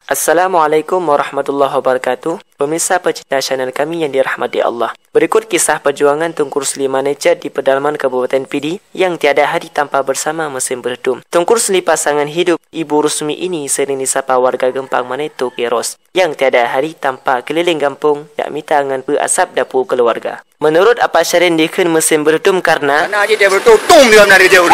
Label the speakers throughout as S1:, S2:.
S1: Assalamualaikum warahmatullahi wabarakatuh. Pemirsa pecinta channel kami yang dirahmati Allah. Berikut kisah perjuangan Tunku Rusli Manager di pedalaman Kabupaten Pidi yang tiada hari tanpa bersama mesin berdum. Tunku Rusli pasangan hidup Ibu Rusmi ini sering disapa warga Gempang Maneto Keros yang tiada hari tanpa keliling kampung yak minta dengan berasap dapur keluarga. Menurut apa syarin dikhen mesin berdum karena
S2: aja dia bertutung dia dari jauh.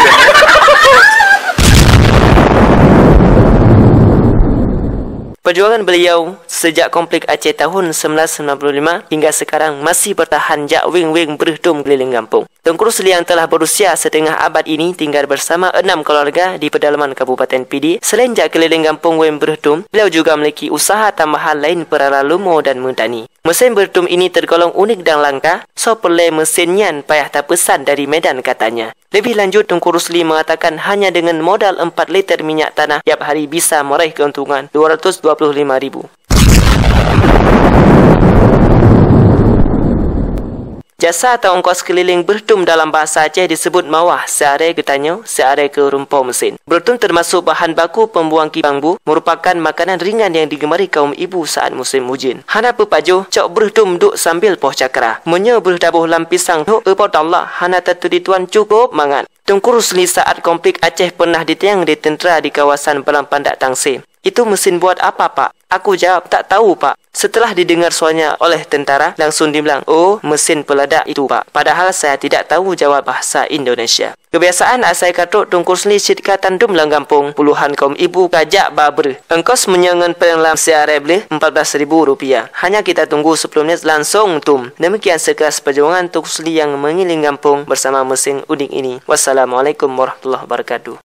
S1: Perjuangan beliau sejak konflik Aceh tahun 1995 hingga sekarang masih bertahan jak wing-wing berdum keliling kampung. Tunku Rusli yang telah berusia setengah abad ini tinggal bersama 6 keluarga di pedalaman Kabupaten Pidi. Selain jak keliling kampung wing berdum, beliau juga memiliki usaha tambahan lain perala lumo dan mentani. Mesin berdum ini tergolong unik dan langka, so perle mesinnya payah tak pesan dari Medan katanya. Lebih lanjut, Tunku Rusli mengatakan hanya dengan modal 4 liter minyak tanah tiap hari bisa meraih keuntungan Rp225.000. Jasa atau ongkos keliling berdum dalam bahasa Aceh disebut mawah, seare getanyo, seare ke rumpau mesin. Berdum termasuk bahan baku pembuang bambu, merupakan makanan ringan yang digemari kaum ibu saat musim hujan. Hana pepajo, cok berdum duk sambil poh cakra. Menye berdabuh lampisang duk epot Allah, hana tertudi tuan cukup mangan. Tunku Rusli saat konflik Aceh pernah ditiang di tentera di kawasan Belang Pandak Tangse. Itu mesin buat apa, Pak? Aku jawab, tak tahu, Pak. Setelah didengar suaranya oleh tentara, langsung dibilang, oh, mesin peledak itu, Pak. Padahal saya tidak tahu jawab bahasa Indonesia. Kebiasaan asai katuk Tunku Rusli sitka tandum lang kampung, puluhan kaum ibu kajak baber. Engkos menyangan pelang seare beli Rp14.000. Hanya kita tunggu 10 menit langsung tum. Demikian sekelas perjuangan Tunku Rusli yang mengiling kampung bersama mesin unik ini. Wassalamualaikum warahmatullahi wabarakatuh.